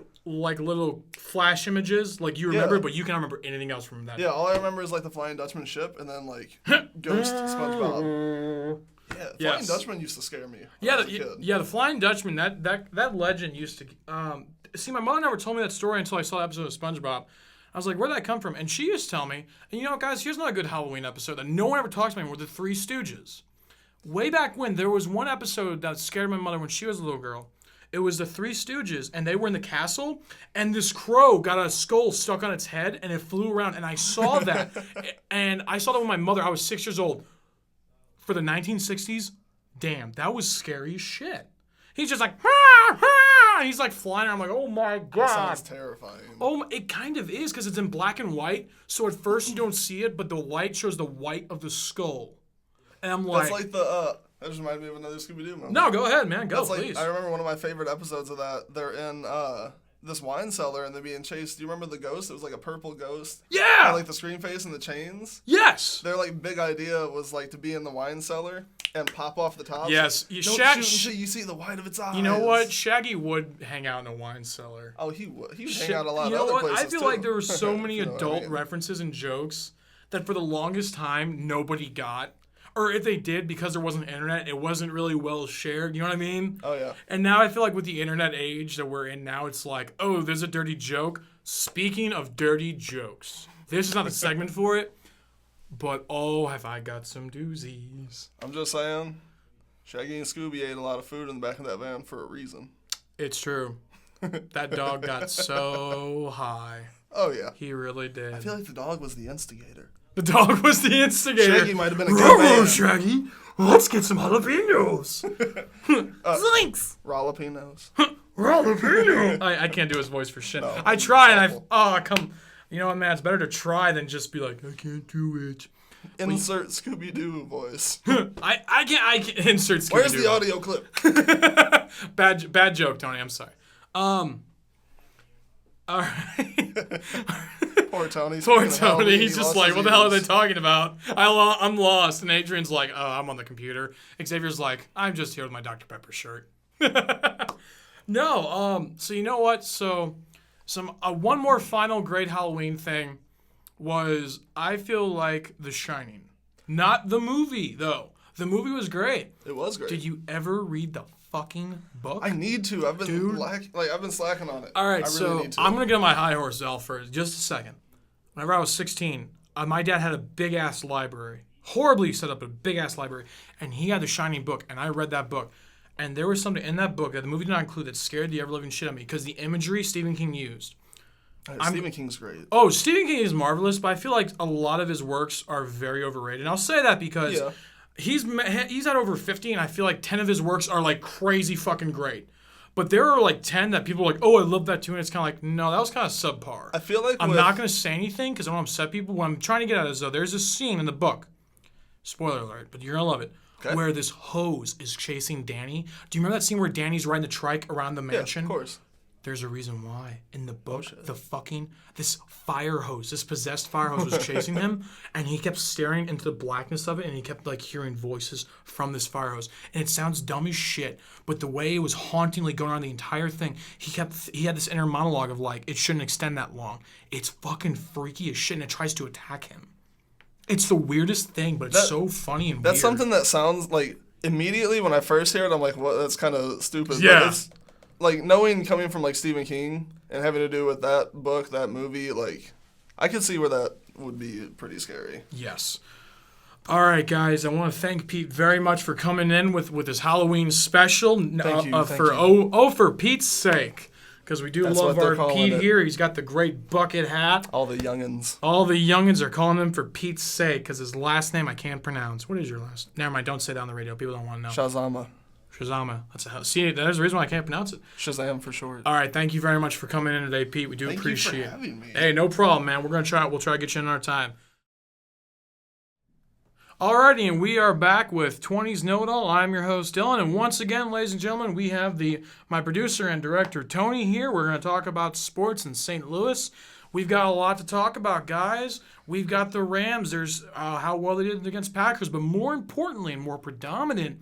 little flash images, like you remember, Yeah. but you can't remember anything else from that. Yeah, all I remember is like the Flying Dutchman ship and then like Ghost SpongeBob. Yeah, Flying Yes. Dutchman used to scare me. Yeah, when I was a kid. the Flying Dutchman. That legend used to. See, my mother never told me that story until I saw the episode of SpongeBob. I was like, where'd that come from? And she used to tell me, and you know what, guys, here's another good Halloween episode that no one ever talks about anymore, the Three Stooges. Way back when, there was one episode that scared my mother when she was a little girl. It was the Three Stooges, and they were in the castle, and this crow got a skull stuck on its head, and it flew around, and I saw that. And I saw that with my mother. I was 6 years old. For the 1960s, damn, that was scary as shit. He's just like, ha, ha, and he's like flying around. I'm like, oh my That God. sounds terrifying. Oh, it kind of is because it's in black and white. So at first you don't see it, but the light shows the white of the skull. And I'm like, That's like the that just reminded me of another Scooby Doo movie. no, go ahead, man, go, That's like please. I remember one of my favorite episodes of that. They're in this wine cellar and they're being chased. Do you remember the ghost? It was like a purple ghost. Yeah. And like the screen face and the chains. Yes. Their like big idea was like to be in the wine cellar and pop off the top. Yes. Don't You shoot until you see the white of its eyes. You know what? Shaggy would hang out in a wine cellar. Oh, he would. He would hang out a lot You of know other what? places I feel too. like there were so many You know what I adult mean? references and jokes that for the longest time nobody got. Or if they did, because there wasn't internet, it wasn't really well shared. You know what I mean? Oh yeah. And now I feel like with the internet age that we're in now, it's like, oh, there's a dirty joke. Speaking of dirty jokes, this is not a segment for it, but oh, have I got some doozies. I'm just saying, Shaggy and Scooby ate a lot of food in the back of that van for a reason. It's true. That dog got so high. Oh yeah. He really did. I feel like the dog was the instigator. The dog was the instigator. Shaggy might have been a good man. Shaggy. Let's get some jalapenos. Zoinks. Jalapenos. Jalapeno. I can't do his voice for shit. No, I try and awful. come. You know what, man? It's better to try than just be like, I can't do it. Insert Scooby Doo voice. I can't insert Scooby-Doo. Where's the audio clip? Bad joke, Tony. I'm sorry. All right. Poor Tony. Poor Speaking of Tony. Halloween, He's he just lost like, his what the hell are they ears. talking about? I'm lost. And Adrian's like, oh, I'm on the computer. Xavier's like, I'm just here with my Dr. Pepper shirt. No. So you know what? So one more final great Halloween thing was I feel like The Shining. Not the movie though. The movie was great. It was great. Did you ever read the fucking book? I need to. I've been Dude. I've been slacking on it. All right, I really so need to. I'm gonna get on my high horse, Al, for just a second. Whenever I was 16, my dad had a big ass library, horribly set up a big ass library, and he had the Shining book, and I read that book, and there was something in that book that the movie did not include that scared the ever living shit out of me because the imagery Stephen King used. Stephen King's great. Oh, Stephen King is marvelous, but I feel like a lot of his works are very overrated, and I'll say that because. Yeah. He's at over 50, and I feel like 10 of his works are like crazy fucking great. But there are like 10 that people are like, oh, I love that too, and it's kind of like, no, that was kind of subpar. I feel like I'm with- not going to say anything because I don't want to upset people. What I'm trying to get at is, though, there's a scene in the book, spoiler alert, but you're going to love it, where this hose is chasing Danny. Do you remember that scene where Danny's riding the trike around the mansion? Yeah, of course. There's a reason why. In the book, this fire hose, this possessed fire hose was chasing him, and he kept staring into the blackness of it, and he kept like hearing voices from this fire hose. And it sounds dumb as shit, but the way it was hauntingly going on the entire thing, he had this inner monologue of like, it shouldn't extend that long. It's fucking freaky as shit, and it tries to attack him. It's the weirdest thing, but it's so funny and That's weird. something that sounds like immediately when I first hear it, I'm like, what? That's kind of stupid. Yeah. But it's like knowing coming from like Stephen King and having to do with that book, that movie, like I could see where that would be pretty scary. Yes. All right, guys. I want to thank Pete very much for coming in with his Halloween special. Thank you. For Pete's sake, because we do That's love what they're our calling Pete it. here. He's got the great bucket hat. All the youngins. All the youngins are calling him for Pete's sake because his last name I can't pronounce. What is your last? Never mind. Don't say that on the radio. People don't want to know. Shazama. Shazama. That's a hell. See, there's the reason why I can't pronounce it. Shazam for short. All right. Thank you very much for coming in today, Pete. We do Thank appreciate you for it. having me. Hey, no problem, man. We'll try to get you in our time. Alrighty, and we are back with 20's Know-It-All. I'm your host, Dylan, and once again, ladies and gentlemen, we have my producer and director, Tony, here. We're going to talk about sports in St. Louis. We've got a lot to talk about, guys. We've got the Rams. There's how well they did against Packers, but more importantly and more predominant,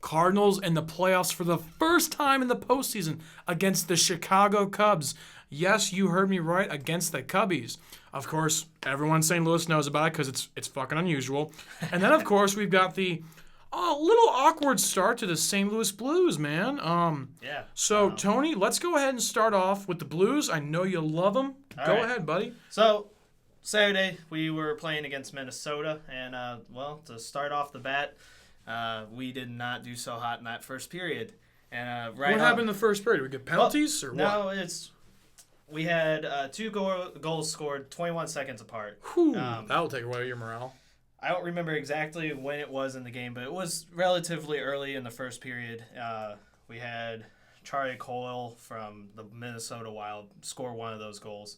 Cardinals in the playoffs for the first time in the postseason against the Chicago Cubs. Yes, you heard me right, against the Cubbies. Of course, everyone in St. Louis knows about it because it's fucking unusual. And then, of course, we've got the little awkward start to the St. Louis Blues, man. So, Tony, let's go ahead and start off with the Blues. I know you love them. Go ahead, buddy. So, Saturday, we were playing against Minnesota. And, to start off the bat, we did not do so hot in that first period. And what happened in the first period? Did we get penalties or what? No, we had two goals scored 21 seconds apart. That'll take away your morale. I don't remember exactly when it was in the game, but it was relatively early in the first period. We had Charlie Coyle from the Minnesota Wild score one of those goals,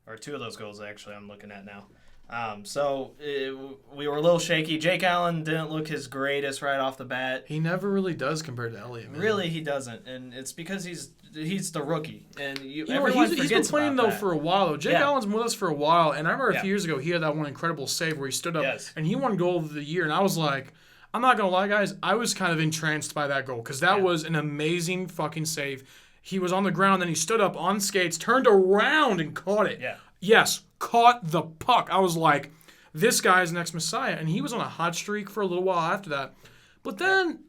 or two of those goals, actually, I'm looking at now. We were a little shaky. Jake Allen didn't look his greatest right off the bat. He never really does compared to Elliott, man. Really, he doesn't, and it's because he's the rookie, and everyone forgets he's been playing though for a while. Though Jake Allen's been with us for a while, and I remember a few years ago he had that one incredible save where he stood up and he won goal of the year, and I was like, I'm not gonna lie, guys, I was kind of entranced by that goal because that was an amazing fucking save. He was on the ground, then he stood up on skates, turned around, and caught it. Yeah. Yes, caught the puck. I was like, this guy's next Messiah. And he was on a hot streak for a little while after that. But then,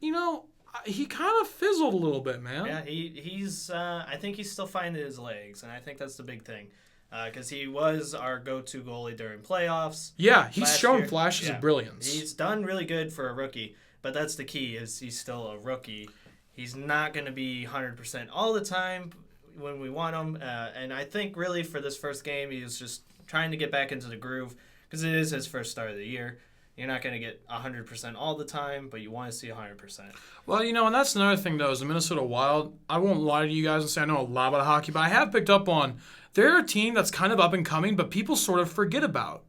he kind of fizzled a little bit, man. Yeah, he's I think he's still finding his legs, and I think that's the big thing. Because he was our go-to goalie during playoffs. Yeah, he's shown flashes of brilliance. He's done really good for a rookie, but that's the key, is he's still a rookie. He's not going to be 100% all the time when we want him. And I think really for this first game, he was just trying to get back into the groove because it is his first start of the year. You're not going to get 100% all the time, but you want to see 100%. Well, and that's another thing, though, is the Minnesota Wild. I won't lie to you guys and say I know a lot about hockey, but I have picked up on they're a team that's kind of up and coming, but people sort of forget about.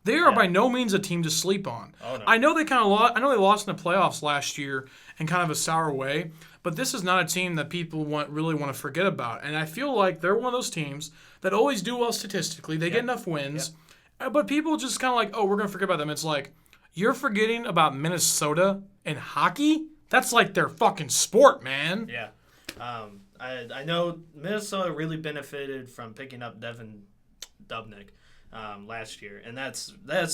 They are by no means a team to sleep on. Oh, no. I know they lost in the playoffs last year in kind of a sour way, but this is not a team that people really want to forget about. And I feel like they're one of those teams that always do well statistically. They get enough wins, but people just kind of like, we're going to forget about them. It's like, you're forgetting about Minnesota and hockey? That's like their fucking sport, man. Yeah. I know Minnesota really benefited from picking up Devin Dubnyk last year, and that's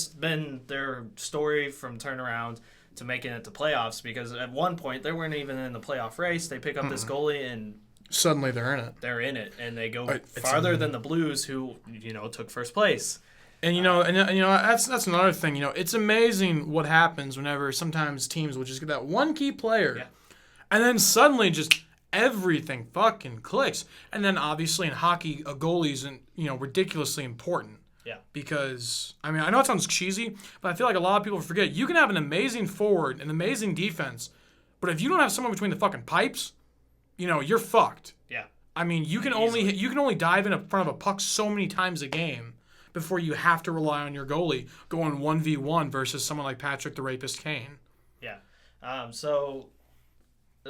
been their story from turnaround to making it to playoffs, because at one point they weren't even in the playoff race. They pick up this goalie and suddenly they're in it. They're in it, and they go farther than the Blues, who took first place. And that's another thing. It's amazing what happens whenever sometimes teams will just get that one key player, and then suddenly just everything fucking clicks. And then obviously in hockey, a goalie's ridiculously important. Yeah. Because I know it sounds cheesy, but I feel like a lot of people forget you can have an amazing forward, an amazing defense, but if you don't have someone between the fucking pipes, you're fucked. Yeah. You can only dive in front of a puck so many times a game before you have to rely on your goalie going 1v1 versus someone like Patrick the Rapist Kane. Yeah. So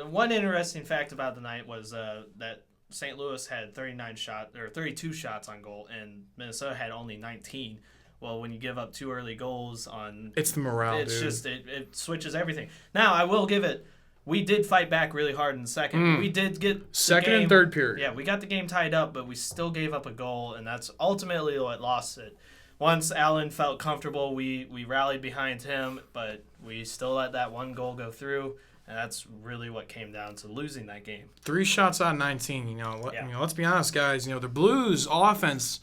one interesting fact about the night was that St. Louis had 32 shots on goal, and Minnesota had only 19. Well, when you give up two early goals it's the morale, it's dude. just it switches everything. Now, I will give it. We did fight back really hard in the second. We did get second and third period. Yeah, we got the game tied up, but we still gave up a goal, and that's ultimately what lost it. Once Allen felt comfortable, we rallied behind him, but we still let that one goal go through, and that's really what came down to losing that game. 3 shots out of 19. Let's be honest, guys. The Blues offense,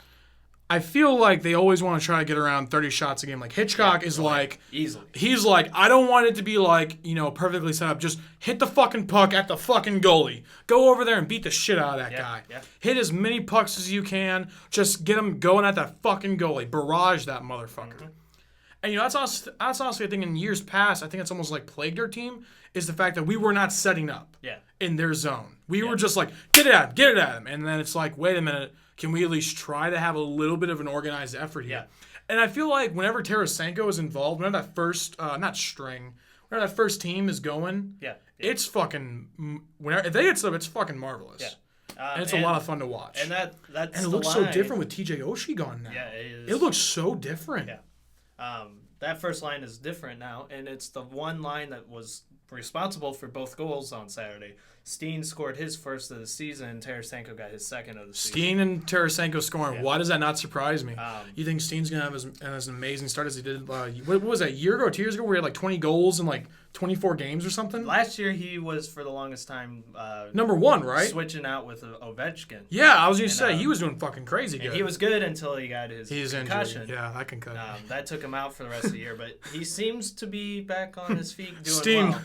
I feel like they always want to try to get around 30 shots a game. Like Hitchcock is like, easily. He's like, I don't want it to be like, perfectly set up. Just hit the fucking puck at the fucking goalie. Go over there and beat the shit out of that guy. Yeah. Hit as many pucks as you can. Just get him going at that fucking goalie. Barrage that motherfucker. Mm-hmm. And that's honestly, I think in years past, I think it's almost like plagued our team, is the fact that we were not setting up in their zone. We were just like, get it at him. And then it's like, wait a minute. Can we at least try to have a little bit of an organized effort here? And I feel like whenever Tarasenko is involved, whenever that first, not string, whenever that first team is going, it's fucking, whenever, if they get stuff, it's fucking marvelous. Yeah. And it's a lot of fun to watch. And that's and it looks so different with TJ Oshie gone now. Yeah, it is. It looks so different. Yeah. That first line is different now, and it's the one line that was responsible for both goals on Saturday. Steen scored his first of the season, and Tarasenko got his second of the season. Steen and Tarasenko scoring. Yeah. Why does that not surprise me? You think Steen's going to have as an amazing start as he did, what was that, a year ago, 2 years ago, where he had like 20 goals in like 24 games or something? Last year, he was, for the longest time, number one, right? Switching out with Ovechkin. Yeah, I was going to say, he was doing fucking crazy good. He was good until he got his concussion. Injured. Yeah, that concussion. That took him out for the rest of the year, but he seems to be back on his feet doing well.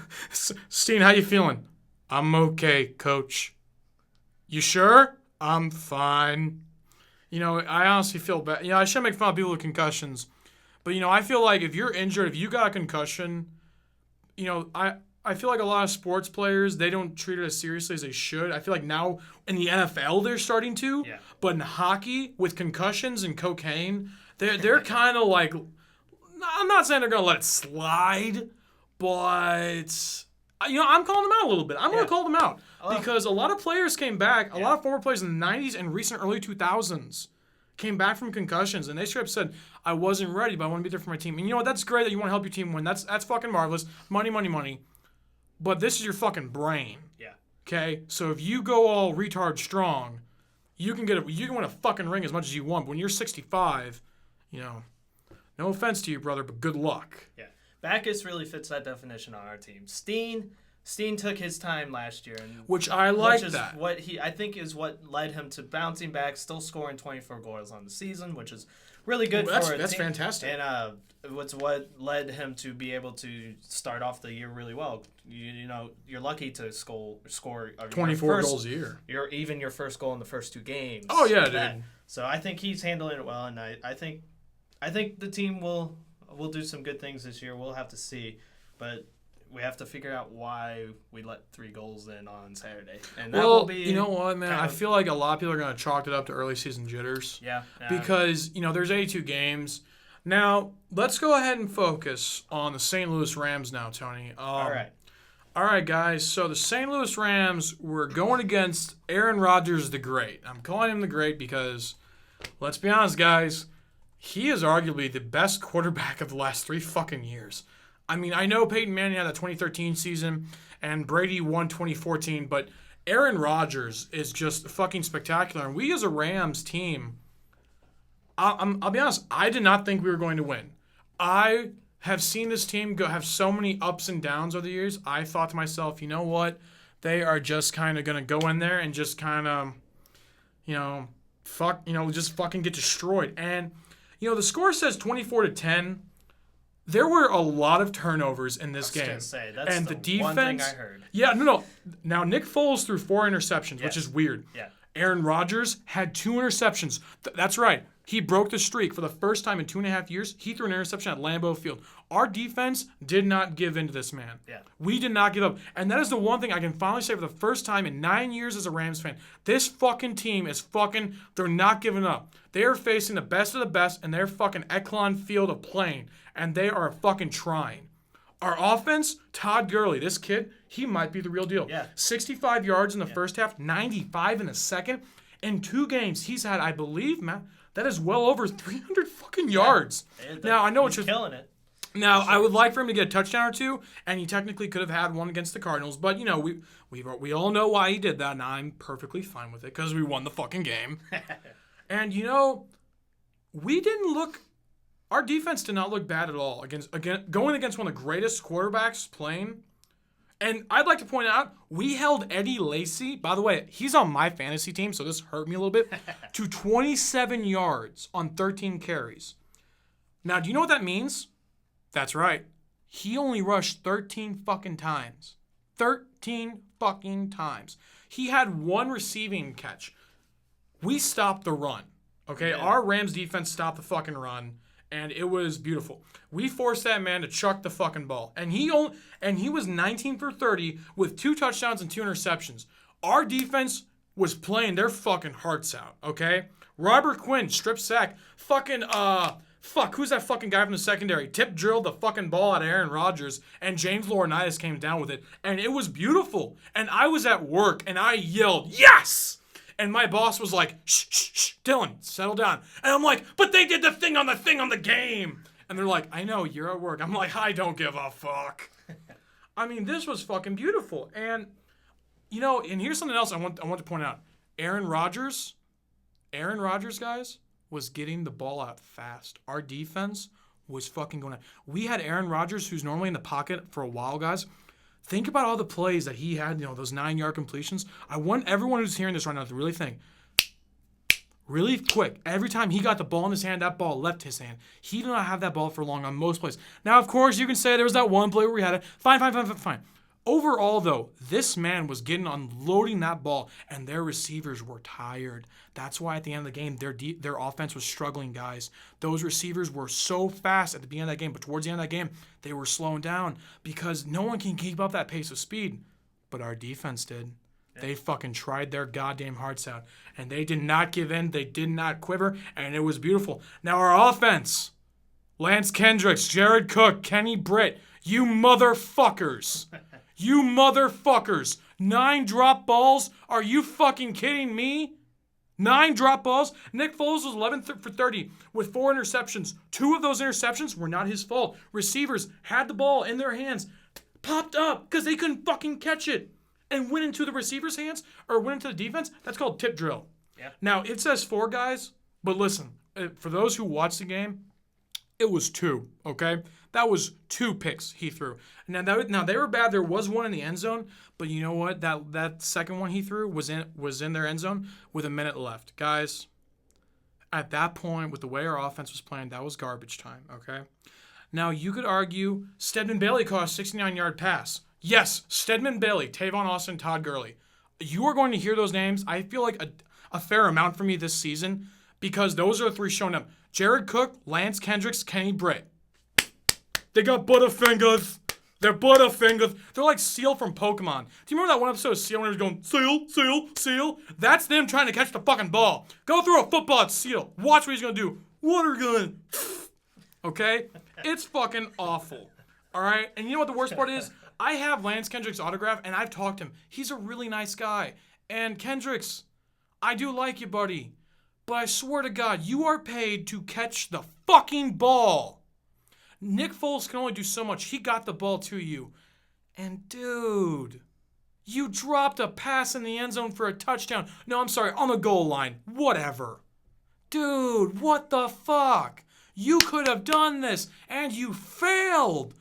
Steen, how you feeling? I'm okay, coach. You sure? I'm fine. I honestly feel bad. I shouldn't make fun of people with concussions. But, I feel like if you're injured, if you got a concussion, I feel like a lot of sports players, they don't treat it as seriously as they should. I feel like now in the NFL, they're starting to. Yeah. But in hockey, with concussions and cocaine, they're kind of like, I'm not saying they're going to let it slide, but... I'm calling them out a little bit. I'm going to call them out because a lot of players came back. A lot of former players in the 90s and recent early 2000s came back from concussions, and they straight up said, I wasn't ready, but I want to be there for my team. And you know what? That's great that you want to help your team win. That's fucking marvelous. Money, money, money. But this is your fucking brain. Yeah. Okay? So if you go all retard strong, you can win a fucking ring as much as you want. But when you're 65, no offense to you, brother, but good luck. Yeah. Backus really fits that definition on our team. Steen took his time last year, which I like. Which is what I think is what led him to bouncing back, still scoring 24 goals on the season, which is really good for a team. That's fantastic. And what led him to be able to start off the year really well. You're lucky to score 24 goals a year. Your first goal in the first 2 games. Oh yeah, dude. So I think he's handling it well, and I think the team will. We'll do some good things this year. We'll have to see. But we have to figure out why we let 3 goals in on Saturday. And that will be... you know what, man? I feel like a lot of people are going to chalk it up to early season jitters. Yeah. Because, there's 82 games. Now, let's go ahead and focus on the St. Louis Rams now, Tony. All right. All right, guys. So the St. Louis Rams were going against Aaron Rodgers the Great. I'm calling him the Great because, let's be honest, guys, he is arguably the best quarterback of the last 3 fucking years. I mean, I know Peyton Manning had that 2013 season and Brady won 2014, but Aaron Rodgers is just fucking spectacular. And we as a Rams team, I'll be honest, I did not think we were going to win. I have seen this team have so many ups and downs over the years. I thought to myself, you know what? They are just kind of going to go in there and just kind of, just fucking get destroyed. And the score says 24-10. There were a lot of turnovers in this game. I was going to say, that's and the defense, one thing I heard. Yeah, no. Now, Nick Foles threw 4 interceptions, which is weird. Yeah. Aaron Rodgers had 2 interceptions. That's right. He broke the streak for the first time in 2.5 years. He threw an interception at Lambeau Field. Our defense did not give in to this man. Yeah. We did not give up. And that is the one thing I can finally say for the first time in 9 years as a Rams fan. This fucking team is they're not giving up. They are facing the best of the best in their fucking Eklund Field of playing. And they are fucking trying. Our offense, Todd Gurley, this kid, he might be the real deal. Yeah. 65 yards in the first half, 95 in the second. In 2 games, he's had, I believe, Matt, that is well over 300 fucking yards. Now, I know he's killing it. Now, I would like for him to get a touchdown or 2, and he technically could have had one against the Cardinals. But, we all know why he did that, and I'm perfectly fine with it because we won the fucking game. And, we didn't look – our defense did not look bad at all going against one of the greatest quarterbacks playing. And I'd like to point out, we held Eddie Lacy. By the way, he's on my fantasy team, so this hurt me a little bit, to 27 yards on 13 carries. Now, do you know what that means? That's right. He only rushed 13 fucking times. 13 fucking times. He had 1 receiving catch. We stopped the run. Okay? Yeah. Our Rams defense stopped the fucking run, and it was beautiful. We forced that man to chuck the fucking ball. And he was 19 for 30 with 2 touchdowns and 2 interceptions. Our defense was playing their fucking hearts out, okay? Robert Quinn, strip sack. Fucking Fuck, who's that fucking guy from the secondary? Tip drilled the fucking ball at Aaron Rodgers, and James Laurinaitis came down with it, and it was beautiful. And I was at work, and I yelled, yes! And my boss was like, shh, shh, shh, Dylan, settle down. And I'm like, but they did the thing on the game. And they're like, I know, you're at work. I'm like, I don't give a fuck. I mean, this was fucking beautiful. And, you know, and here's something else I want to point out. Aaron Rodgers, guys, was getting the ball out fast. Our defense was fucking going out. We had Aaron Rodgers, who's normally in the pocket for a while, guys. Think about all the plays that he had, you know, those 9-yard completions. I want everyone who's hearing this right now to really think. Really quick. Every time he got the ball in his hand, that ball left his hand. He did not have that ball for long on most plays. Now, of course, you can say there was that one play where we had it. Fine. Overall, though, this man was unloading that ball, and their receivers were tired. That's why at the end of the game, their offense was struggling, guys. Those receivers were so fast at the beginning of that game, but towards the end of that game, they were slowing down because no one can keep up that pace of speed. But our defense did. They fucking tried their goddamn hearts out, and they did not give in. They did not quiver, and it was beautiful. Now our offense, Lance Kendricks, Jared Cook, Kenny Britt, you motherfuckers. You motherfuckers. 9 drop balls? Are you fucking kidding me? 9 drop balls? Nick Foles was 11 for 30 with 4 interceptions. 2 of those interceptions were not his fault. Receivers had the ball in their hands, popped up because they couldn't fucking catch it, and went into the receiver's hands or went into the defense. That's called tip drill. Yeah. Now, it says 4 guys, but listen, for those who watched the game, it was 2, okay? That was 2 picks he threw. Now they were bad. There was one in the end zone, but you know what? That second one he threw was in their end zone with a minute left. Guys, at that point, with the way our offense was playing, that was garbage time, okay? Now, you could argue Stedman Bailey caught a 69-yard pass. Yes, Stedman Bailey, Tavon Austin, Todd Gurley. You are going to hear those names, I feel like, a fair amount for me this season because those are the 3 showing up. Jared Cook, Lance Kendricks, Kenny Britt. They got Butterfingers. They're Butterfingers. They're like Seal from Pokemon. Do you remember that one episode of Seal when he was going, Seal, Seal, Seal? That's them trying to catch the fucking ball. Go throw a football at Seal. Watch what he's going to do. Water gun. Okay? It's fucking awful. All right? And you know what the worst part is? I have Lance Kendricks' autograph, and I've talked to him. He's a really nice guy. And Kendricks, I do like you, buddy. But I swear to God, you are paid to catch the fucking ball. Nick Foles can only do so much. He got the ball to you. And, dude, you dropped a pass in the end zone for a touchdown. No, I'm sorry, on the goal line. Whatever. Dude, what the fuck? You could have done this, and you failed.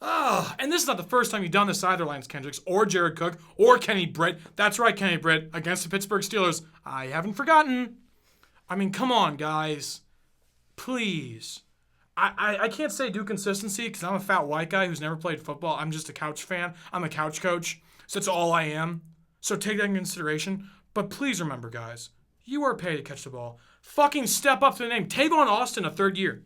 And this is not the first time you've done this either, Lance Kendricks, or Jared Cook, or Kenny Britt. That's right, Kenny Britt, against the Pittsburgh Steelers. I haven't forgotten. I mean, come on, guys. Please. I can't say do consistency because I'm a fat white guy who's never played football. I'm just a couch fan. I'm a couch coach. So that's all I am. So take that in consideration. But please remember, guys, you are paid to catch the ball. Fucking step up to the name. Tavon Austin, a 3rd year.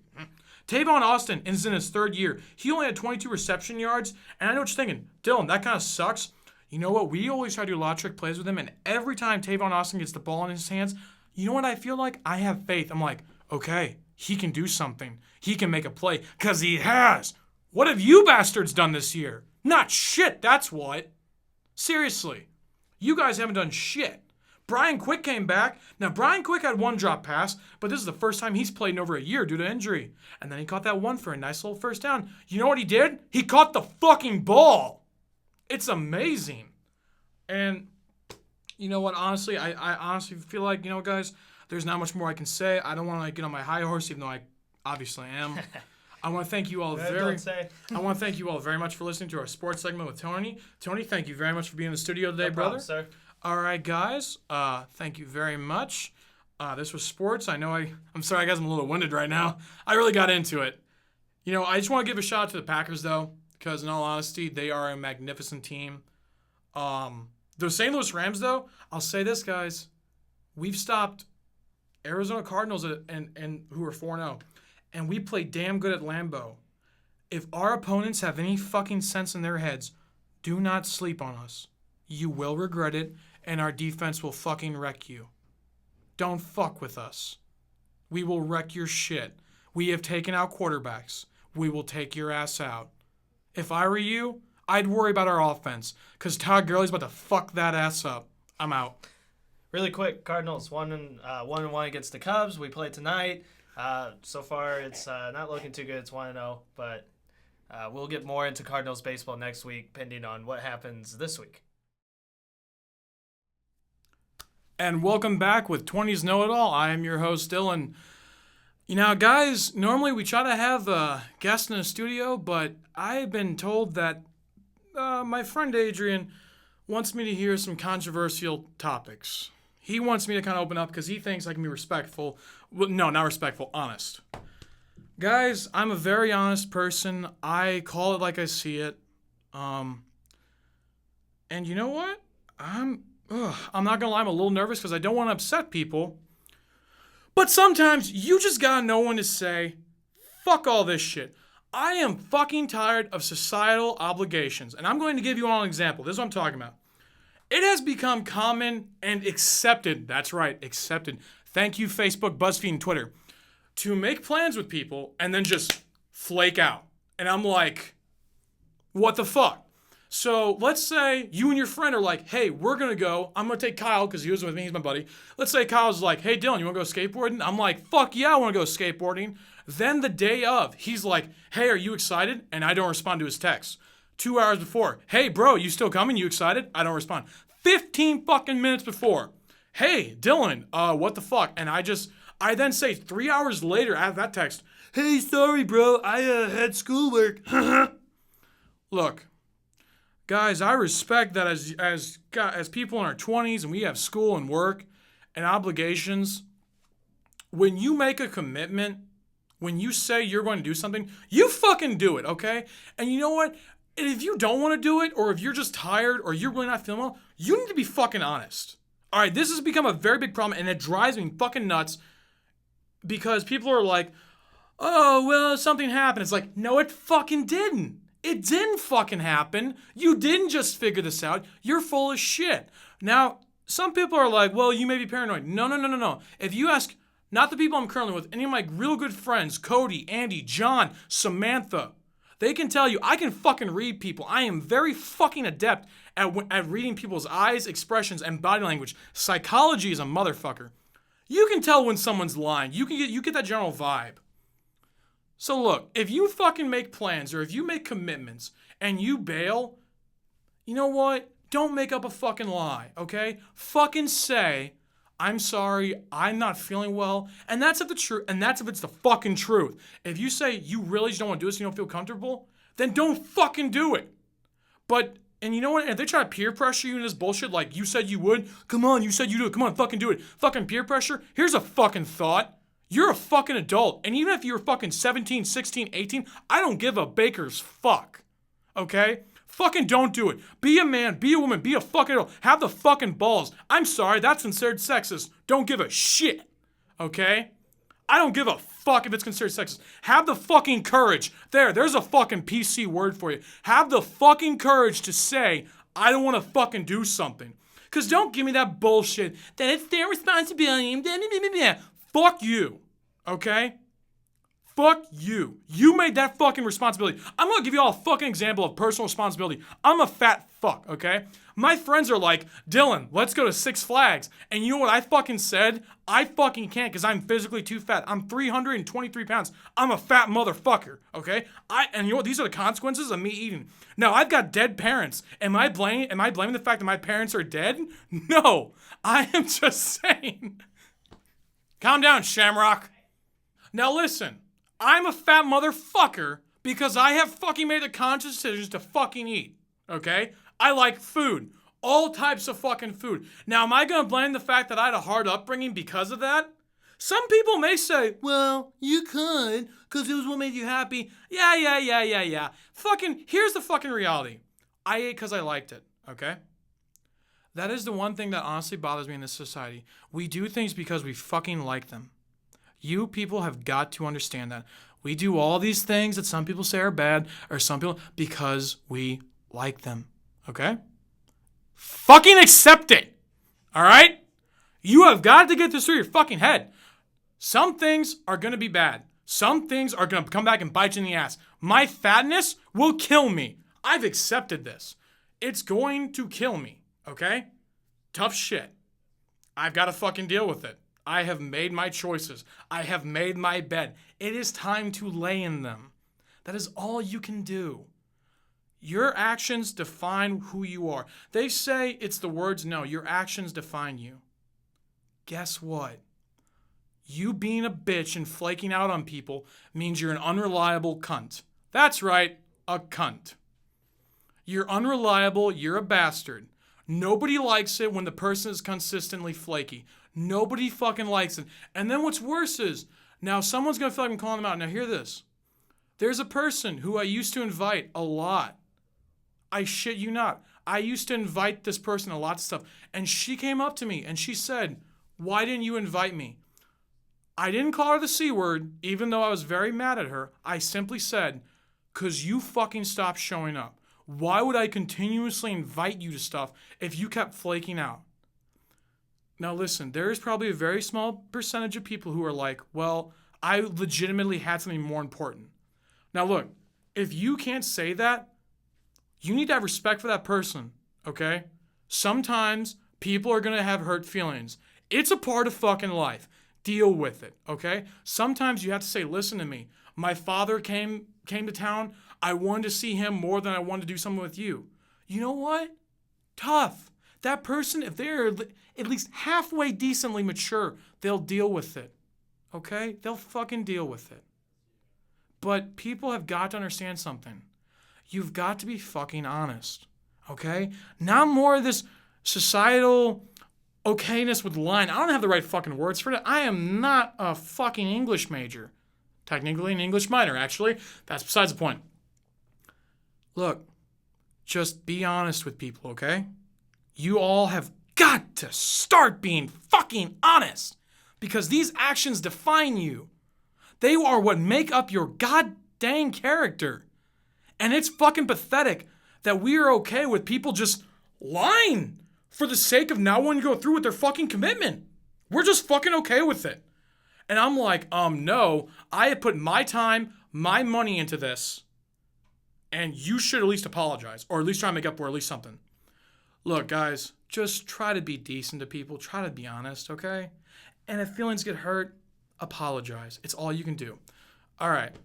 Tavon Austin is in his 3rd year. He only had 22 reception yards. And I know what you're thinking. Dylan, that kind of sucks. You know what? We always try to do a lot of trick plays with him. And every time Tavon Austin gets the ball in his hands, you know what I feel like? I have faith. I'm like, okay, he can do something. He can make a play. Because he has. What have you bastards done this year? Not shit, that's what. Seriously. You guys haven't done shit. Brian Quick came back. Now, Brian Quick had 1 drop pass, but this is the first time he's played in over a year due to injury. And then he caught that one for a nice little first down. You know what he did? He caught the fucking ball. It's amazing. And you know what? Honestly, I honestly feel like, you know, guys, there's not much more I can say. I don't want to get on my high horse, even though I obviously am. I want to thank you all I want to thank you all very much for listening to our sports segment with Tony. Tony, thank you very much for being in the studio today, brother. No problem, sir. All right, guys. Thank you very much. This was sports. I know I'm sorry, guys, I'm a little winded right now. I really got into it. You know, I just want to give a shout out to the Packers, though, because in all honesty, they are a magnificent team. The St. Louis Rams, though, I'll say this, guys. We've stopped Arizona Cardinals and who are 4-0, and we play damn good at Lambeau. If our opponents have any fucking sense in their heads, do not sleep on us. You will regret it, and our defense will fucking wreck you. Don't fuck with us. We will wreck your shit. We have taken out quarterbacks. We will take your ass out. If I were you, I'd worry about our offense because Todd Gurley's about to fuck that ass up. I'm out. Really quick, Cardinals 1-1 against the Cubs. We play tonight. So far, it's not looking too good. It's 1-0, but we'll get more into Cardinals baseball next week, pending on what happens this week. And welcome back with 20's Know It All. I am your host, Dylan. You know, guys, normally we try to have a guest in the studio, but I've been told that my friend Adrian wants me to hear some controversial topics. He wants me to kind of open up because he thinks I can be respectful. Well, no, not respectful, honest. Guys, I'm a very honest person. I call it like I see it. And you know what? I'm not going to lie, I'm a little nervous because I don't want to upset people. But sometimes you just got to know when to say, fuck all this shit. I am fucking tired of societal obligations. And I'm going to give you all an example. This is what I'm talking about. It has become common and accepted, that's right, accepted. Thank you, Facebook, BuzzFeed, and Twitter, to make plans with people and then just flake out. And I'm like, what the fuck? So let's say you and your friend are like, hey, we're going to go. I'm going to take Kyle because he was with me. He's my buddy. Let's say Kyle's like, hey, Dylan, you want to go skateboarding? I'm like, fuck yeah, I want to go skateboarding. Then the day of, he's like, hey, are you excited? And I don't respond to his text. 2 hours before, hey, bro, you still coming? You excited? I don't respond. 15 fucking minutes before, hey, Dylan, what the fuck? And I then say 3 hours later after that text, hey, sorry, bro, I had schoolwork. Look. Guys, I respect that as people in our 20s and we have school and work and obligations, when you make a commitment, when you say you're going to do something, you fucking do it, okay? And you know what? And if you don't want to do it, or if you're just tired, or you're really not feeling well, you need to be fucking honest. All right, this has become a very big problem, and it drives me fucking nuts because people are like, oh, well, something happened. It's like, no, it fucking didn't. It didn't fucking happen. You didn't just figure this out. You're full of shit. Now, some people are like, well, you may be paranoid. No. If you ask, not the people I'm currently with, any of my real good friends, Cody, Andy, John, Samantha, they can tell you, I can fucking read people. I am very fucking adept at reading people's eyes, expressions, and body language. Psychology is a motherfucker. You can tell when someone's lying. You get that general vibe. So look, if you fucking make plans or if you make commitments and you bail, you know what? Don't make up a fucking lie, okay? Fucking say, I'm sorry, I'm not feeling well, and that's if it's the fucking truth. If you say you really just don't want to do this and you don't feel comfortable, then don't fucking do it. And you know what? If they try to peer pressure you in this bullshit like you said you would, come on, you said you do it, come on, fucking do it. Fucking peer pressure, here's a fucking thought. You're a fucking adult. And even if you're fucking 17, 16, 18, I don't give a baker's fuck. Okay? Fucking don't do it. Be a man, be a woman, be a fucking adult. Have the fucking balls. I'm sorry, that's considered sexist. Don't give a shit. Okay? I don't give a fuck if it's considered sexist. Have the fucking courage. There's a fucking PC word for you. Have the fucking courage to say, I don't want to fucking do something. Because don't give me that bullshit that it's their responsibility. Fuck you, okay? Fuck you. You made that fucking responsibility. I'm going to give you all a fucking example of personal responsibility. I'm a fat fuck, okay? My friends are like, Dylan, let's go to Six Flags. And you know what I fucking said? I fucking can't because I'm physically too fat. I'm 323 pounds. I'm a fat motherfucker, okay? And you know what? These are the consequences of me eating. Now, I've got dead parents. Am I blaming the fact that my parents are dead? No. I am just saying... Calm down, Shamrock. Now listen, I'm a fat motherfucker because I have fucking made the conscious decisions to fucking eat, okay? I like food, all types of fucking food. Now, am I going to blame the fact that I had a hard upbringing because of that? Some people may say, well, you could because it was what made you happy. Yeah. Fucking, here's the fucking reality. I ate because I liked it, okay? That is the one thing that honestly bothers me in this society. We do things because we fucking like them. You people have got to understand that. We do all these things that some people say are bad, or some people, because we like them. Okay? Fucking accept it. All right? You have got to get this through your fucking head. Some things are going to be bad. Some things are going to come back and bite you in the ass. My fatness will kill me. I've accepted this. It's going to kill me, okay? Tough shit. I've got to fucking deal with it. I have made my choices. I have made my bed. It is time to lay in them. That is all you can do. Your actions define who you are. They say it's the words. No, your actions define you. Guess what? You being a bitch and flaking out on people means you're an unreliable cunt. That's right, a cunt. You're unreliable, you're a bastard. Nobody likes it when the person is consistently flaky. Nobody fucking likes it. And then what's worse is, now someone's going to feel like I'm calling them out. Now hear this. There's a person who I used to invite a lot. I shit you not. I used to invite this person a lot of stuff. And she came up to me and she said, "Why didn't you invite me?" I didn't call her the C word, even though I was very mad at her. I simply said, "'Cause you fucking stopped showing up. Why would I continuously invite you to stuff if you kept flaking out?" Now listen, there is probably a very small percentage of people who are like, well, I legitimately had something more important. Now look, if you can't say that, you need to have respect for that person, okay? Sometimes people are going to have hurt feelings. It's a part of fucking life. Deal with it, okay? Sometimes you have to say, listen to me. My father came to town. I wanted to see him more than I wanted to do something with you. You know what? Tough. That person, if they're at least halfway decently mature, they'll deal with it, okay? They'll fucking deal with it. But people have got to understand something. You've got to be fucking honest, okay? Not more of this societal okayness with line. I don't have the right fucking words for it. I am not a fucking English major. Technically an English minor, actually. That's besides the point. Look, just be honest with people, okay? You all have got to start being fucking honest because these actions define you. They are what make up your god dang character. And it's fucking pathetic that we are okay with people just lying for the sake of not wanting to go through with their fucking commitment. We're just fucking okay with it. And I'm like, no, I have put my time, my money into this, and you should at least apologize, or at least try to make up for at least something. Look, guys, just try to be decent to people. Try to be honest, okay? And if feelings get hurt, apologize. It's all you can do. All right.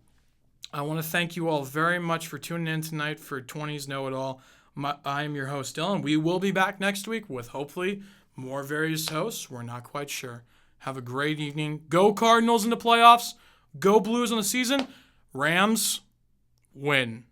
I want to thank you all very much for tuning in tonight for 20's Know-It-All. I am your host, Dylan. We will be back next week with hopefully more various hosts. We're not quite sure. Have a great evening. Go Cardinals in the playoffs. Go Blues in the season. Rams win.